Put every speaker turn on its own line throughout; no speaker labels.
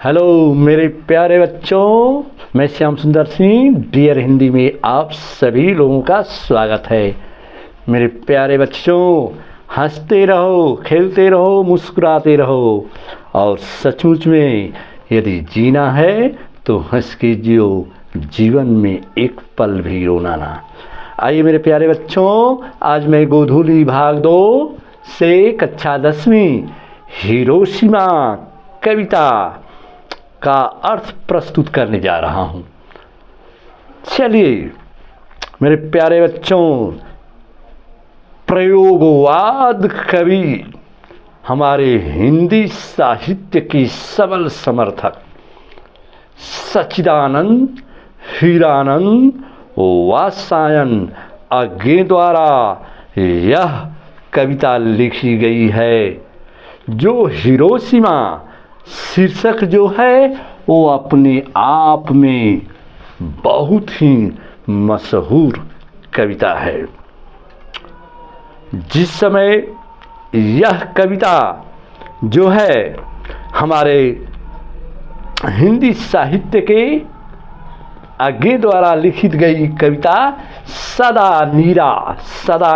Hello मेरे प्यारे बच्चों, मैं श्याम सुंदर सिंह डियर हिंदी में आप सभी लोगों का स्वागत है। मेरे प्यारे बच्चों, हंसते रहो, खेलते रहो, मुस्कुराते रहो और सचमुच में यदि जीना है तो हंस के जियो, जीवन में एक पल भी रोना ना। आइए मेरे प्यारे बच्चों, आज मैं गोधूली भाग 2 से कक्षा 10वीं हिरोशिमा कविता का अर्थ प्रस्तुत करने जा रहा हूँ। चलिए मेरे प्यारे बच्चों, प्रयोगवाद कवि हमारे हिंदी साहित्य की सबल समर्थक सच्चिदानंद हीरानंद वात्स्यायन अज्ञे द्वारा यह कविता लिखी गई है। जो हिरोशिमा शीर्षक जो है वो अपने आप में बहुत ही मशहूर कविता है। जिस समय यह कविता जो है हमारे हिंदी साहित्य के अज्ञे द्वारा लिखित गई कविता सदा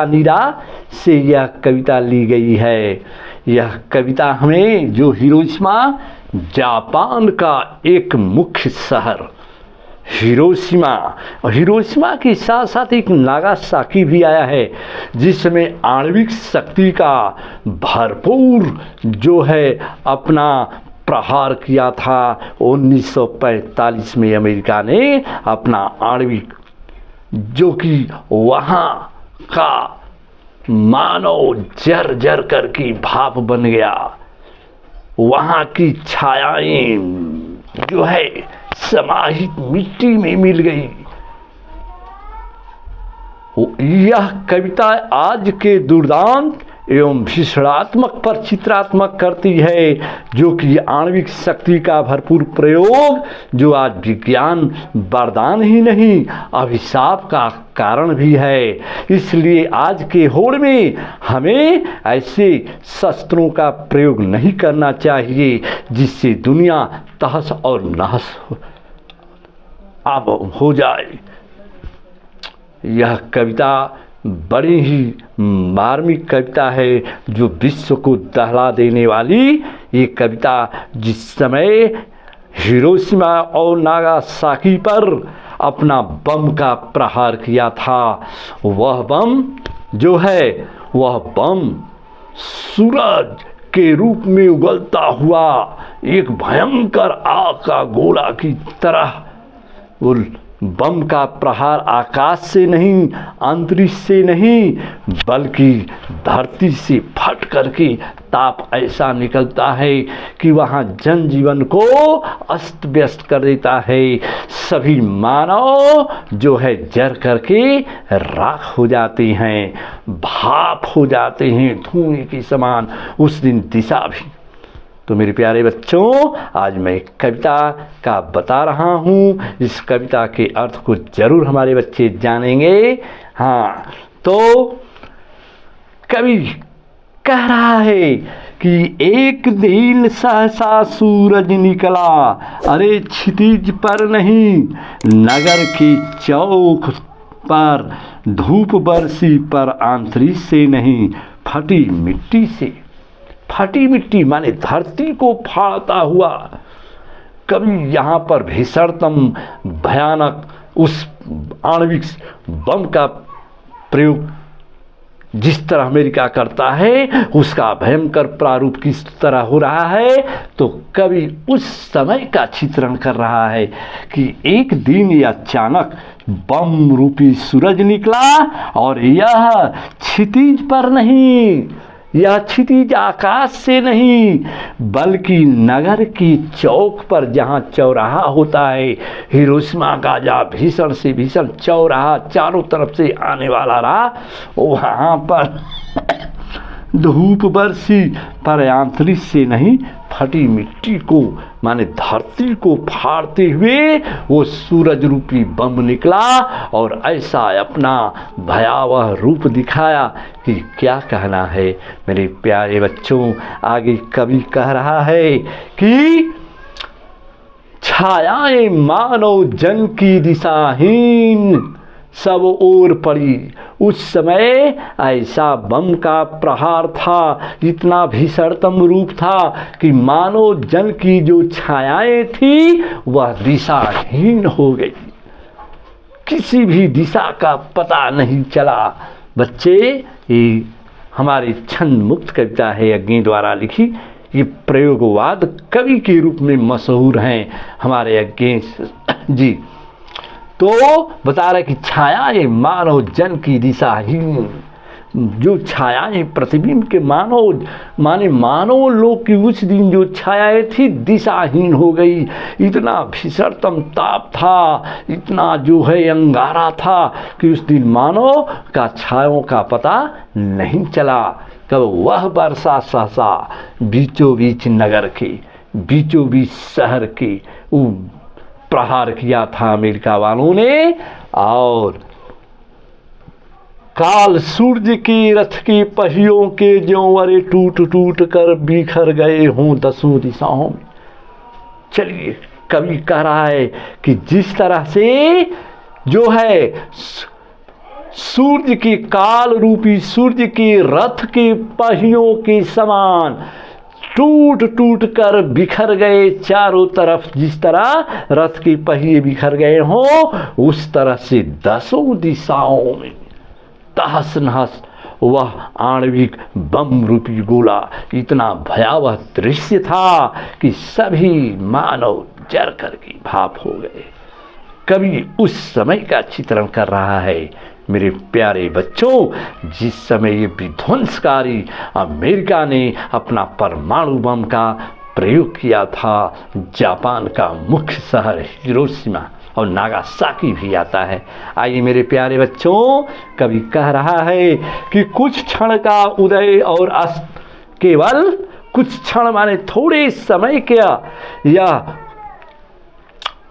नीरा से यह कविता ली गई है। यह कविता हमें जो हिरोशिमा जापान का एक मुख्य शहर हिरोशिमा के साथ साथ एक नागासाकी भी आया है, जिसमें आणविक शक्ति का भरपूर जो है अपना प्रहार किया था। 1945 में अमेरिका ने अपना आणविक जो कि वहाँ का मानव जर जर कर की भाप बन गया, वहाँ की छायाएं जो है समाहित मिट्टी में मिल गई। यह कविता आज के दुर्दांत एवं भीषणात्मक पर चित्रात्मक करती है, जो कि आणविक शक्ति का भरपूर प्रयोग जो आज विज्ञान वरदान ही नहीं अभिशाप का कारण भी है। इसलिए आज के होड़ में हमें ऐसे शस्त्रों का प्रयोग नहीं करना चाहिए जिससे दुनिया तहस और नहस हो जाए। यह कविता बड़ी ही मार्मिक कविता है, जो विश्व को दहला देने वाली ये कविता जिस समय हिरोशिमा और नागासाकी पर अपना बम का प्रहार किया था, वह बम जो है वह बम सूरज के रूप में उगलता हुआ एक भयंकर आग का गोला की तरह बम का प्रहार आकाश से नहीं, अंतरिक्ष से नहीं, बल्कि धरती से फट करके ताप ऐसा निकलता है कि वहाँ जनजीवन को अस्त व्यस्त कर देता है। सभी मानव जो है जर करके राख हो जाते हैं, भाप हो जाते हैं, धुएं के समान। उस दिन दिशा भी। तो मेरे प्यारे बच्चों, आज मैं एक कविता का बता रहा हूँ। इस कविता के अर्थ को जरूर हमारे बच्चे जानेंगे। हाँ, तो कवि कह रहा है कि एक दिन सहसा सूरज निकला, अरे क्षितिज पर नहीं, नगर की चौक पर धूप बरसी, पर अंतरिक्ष से नहीं, फटी मिट्टी से। फटी मिट्टी माने धरती को फाड़ता हुआ। कभी यहाँ पर भीषणतम भयानक उस आणविक बम का प्रयोग जिस तरह अमेरिका करता है, उसका भयंकर प्रारूप किस तरह हो रहा है, तो कवि उस समय का चित्रण कर रहा है कि एक दिन यह अचानक बम रूपी सूरज निकला और यह क्षितिज पर नहीं, यह क्षितिज आकाश से नहीं, बल्कि नगर की चौक पर जहाँ चौराहा होता है, हिरोशिमा का जहाँ भीषण से भीषण चौराहा चारों तरफ से आने वाला रहा, वहाँ पर धूप बरसी, पर अंतरिक्ष से नहीं, फटी मिट्टी को माने धरती को फाड़ते हुए वो सूरज रूपी बम निकला और ऐसा अपना भयावह रूप दिखाया कि क्या कहना है। मेरे प्यारे बच्चों, आगे कवि कह रहा है कि छायाएं मानव जन की दिशाहीन सब ओर पड़ी। उस समय ऐसा बम का प्रहार था, इतना भीषणतम रूप था कि मानव जन की जो छायाएं थी वह दिशाहीन हो गई, किसी भी दिशा का पता नहीं चला। बच्चे, ये हमारी छंद मुक्त कविता है अग्नि द्वारा लिखी। ये प्रयोगवाद कवि के रूप में मशहूर हैं हमारे अग्नि जी। तो बता रहे कि छायाएं मानव जन की दिशाहीन, जो छायाएं प्रतिबिंब के मानव लोग की उस दिन जो छायाएं थी दिशाहीन हो गई। इतना भीषणतम ताप था, इतना जो है अंगारा था कि उस दिन मानव का छायाओं का पता नहीं चला। कब वह वर्षा सहसा बीचों बीच नगर के, बीचों बीच शहर के प्रहार किया था अमेरिका वालों ने। और काल सूर्य के रथ के पहियों के ज्यों टूट टूट कर बिखर गए हों दसों दिशाओं में। चलिए, कवि कह रहा है कि जिस तरह से जो है सूर्य के काल रूपी सूर्य के रथ के पहियों के समान टूट टूट कर बिखर गए चारों तरफ, जिस तरह रथ के पहिए बिखर गए हों उस तरह से दसों दिशाओं में तहस नहस वह आणविक बम रूपी गोला। इतना भयावह दृश्य था कि सभी मानव जर कर की भाप हो गए। कवि उस समय का चित्रण कर रहा है मेरे प्यारे बच्चों, जिस समय ये विध्वंसकारी अमेरिका ने अपना परमाणु बम का प्रयोग किया था। जापान का मुख्य शहर हिरोशिमा और नागासाकी भी आता है। आइए मेरे प्यारे बच्चों, कवि कह रहा है कि कुछ क्षण का उदय और अस्त, केवल कुछ क्षण माने थोड़े समय क्या, या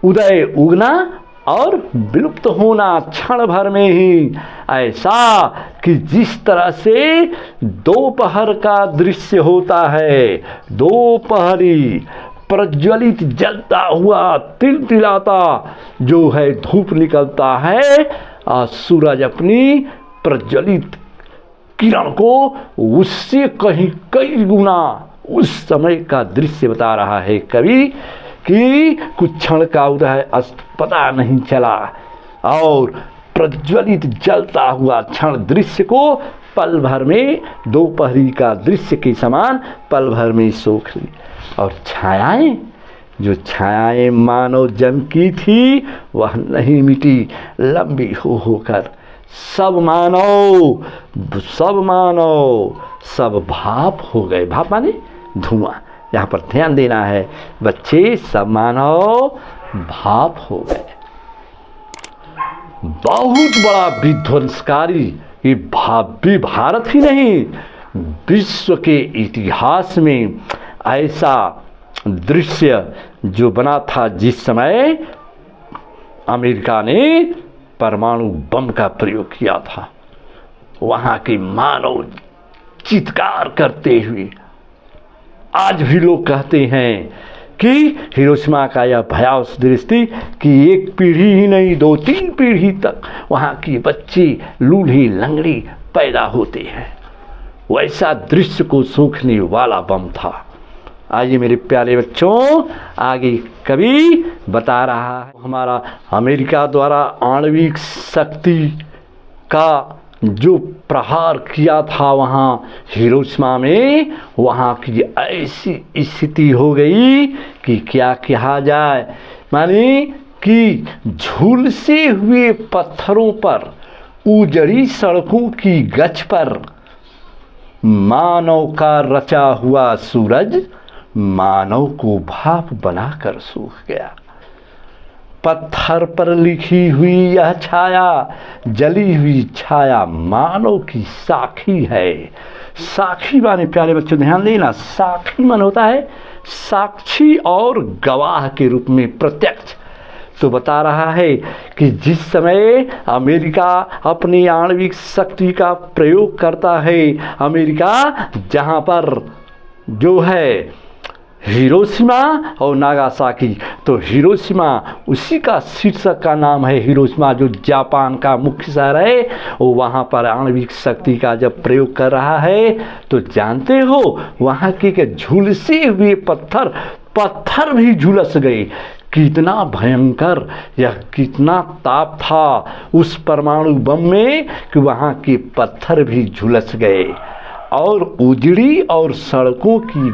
उदय उगना और विलुप्त होना क्षण भर में ही। ऐसा कि जिस तरह से दोपहर का दृश्य होता है, दोपहरी प्रज्वलित जलता हुआ तिलतिलाता जो है धूप निकलता है और सूरज अपनी प्रज्वलित किरण को उससे कहीं कई गुना उस समय का दृश्य बता रहा है कवि कि कुछ क्षण का उदय पता नहीं चला और प्रज्वलित जलता हुआ क्षण दृश्य को पल भर में दोपहरी का दृश्य के समान पल भर में सोख ली। और छायाएं, जो छायाएं मानव जन की थी वह नहीं मिटी, लंबी होकर सब मानव सब भाप हो गए। भाप माने धुआं, यहाँ पर ध्यान देना है बच्चे, सब मानव भाप हो गए। बहुत बड़ा विध्वंसकारी ये भारत ही नहीं विश्व के इतिहास में ऐसा दृश्य जो बना था जिस समय अमेरिका ने परमाणु बम का प्रयोग किया था। वहाँ के मानव चित्कार करते हुए, आज भी लोग कहते हैं कि हिरोशिमा का यह भयावह दृश्य थी कि एक पीढ़ी ही नहीं 2-3 पीढ़ी तक वहाँ की बच्ची लूढ़ी लंगड़ी पैदा होते हैं। वैसा दृश्य को सूखने वाला बम था। आइए मेरे प्यारे बच्चों, आगे कवि बता रहा है हमारा अमेरिका द्वारा आणविक शक्ति का जो प्रहार किया था वहाँ हिरोशिमा में, वहाँ की ऐसी स्थिति हो गई कि क्या कहा जाए। माने कि झुलसे हुए पत्थरों पर, उजड़ी सड़कों की गच पर मानव का रचा हुआ सूरज मानव को भाप बनाकर सूख गया। पत्थर पर लिखी हुई यह छाया, जली हुई छाया मानव की साखी है। साखी माने प्यारे बच्चों ध्यान देना, साखी मन होता है साक्षी और गवाह के रूप में प्रत्यक्ष। तो बता रहा है कि जिस समय अमेरिका अपनी आणविक शक्ति का प्रयोग करता है, अमेरिका जहाँ पर जो है हिरोशिमा और नागासाकी। तो हिरोशिमा उसी का शीर्षक का नाम है, हिरोशिमा जो जापान का मुख्य शहर है, वो वहाँ पर आणविक शक्ति का जब प्रयोग कर रहा है तो जानते हो वहाँ के झुलसे हुए पत्थर भी झुलस गए। कितना भयंकर यह कितना ताप था उस परमाणु बम में कि वहाँ के पत्थर भी झुलस गए। और उजड़ी और सड़कों की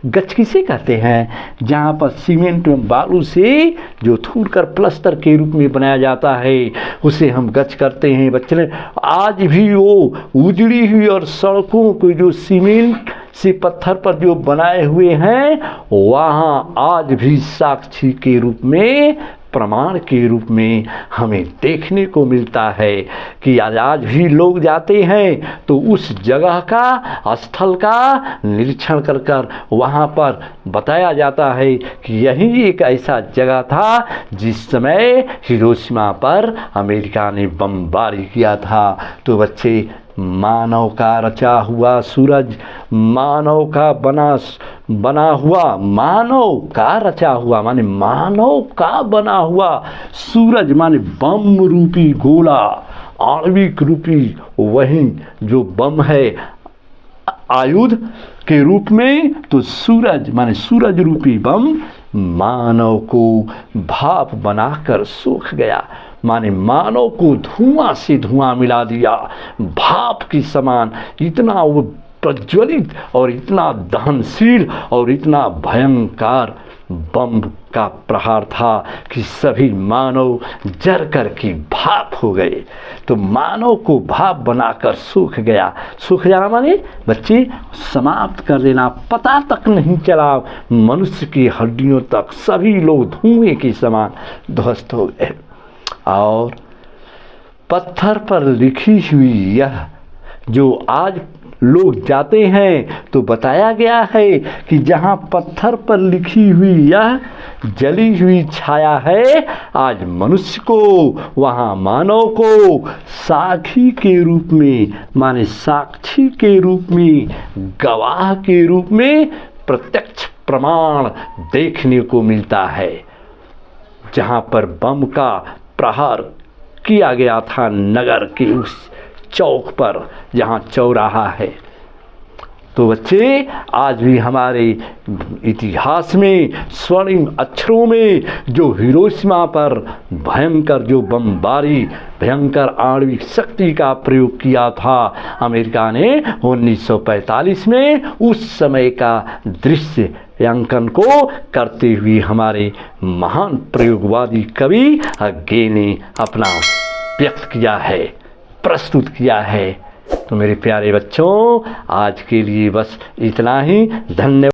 गच किसे कहते हैं, जहाँ पर सीमेंट में बालू से जो थूर कर प्लास्टर के रूप में बनाया जाता है उसे हम गच करते हैं बच्चे। आज भी वो उजड़ी हुई और सड़कों को जो सीमेंट से पत्थर पर जो बनाए हुए हैं वहाँ आज भी साक्षी के रूप में, प्रमाण के रूप में हमें देखने को मिलता है कि आज भी लोग जाते हैं तो उस जगह का, स्थल का निरीक्षण कर कर वहाँ पर बताया जाता है कि यही एक ऐसा जगह था जिस समय हिरोशिमा पर अमेरिका ने बमबारी किया था। तो बच्चे, मानव का रचा हुआ सूरज, मानव का बना हुआ, मानव का रचा हुआ माने मानव का बना हुआ सूरज माने बम रूपी गोला, आणविक रूपी वही जो बम है आयुध के रूप में, तो सूरज माने सूरज रूपी बम मानव को भाप बनाकर सूख गया, माने मानव को धुआं से धुआं मिला दिया। भाप की समान इतना वो प्रज्वलित और इतना दहनशील और इतना भयंकर बम का प्रहार था कि सभी मानव जर कर की भाप हो गए। तो मानव को भाप बनाकर सूख गया। सूख जाना माने बच्चे समाप्त कर देना, पता तक नहीं चला मनुष्य की हड्डियों तक, सभी लोग धुएं के समान ध्वस्त हो गए। और पत्थर पर लिखी हुई यह जो आज लोग जाते हैं तो बताया गया है कि जहाँ पत्थर पर लिखी हुई यह जली हुई छाया है, आज मनुष्य को, वहाँ मानव को साक्षी के रूप में माने साक्षी के रूप में, गवाह के रूप में प्रत्यक्ष प्रमाण देखने को मिलता है। जहाँ पर बम का प्रहार किया गया था नगर के उस चौक पर जहाँ चौराहा है। तो बच्चे, आज भी हमारे इतिहास में स्वर्णिम अक्षरों में जो हिरोशिमा पर भयंकर जो बमबारी, भयंकर आणविक शक्ति का प्रयोग किया था अमेरिका ने 1945 में, उस समय का दृश्य अंकन को करते हुए हमारे महान प्रयोगवादी कवि गे ने अपना व्यक्त किया है, प्रस्तुत किया है। तो मेरे प्यारे बच्चों, आज के लिए बस इतना ही। धन्यवाद।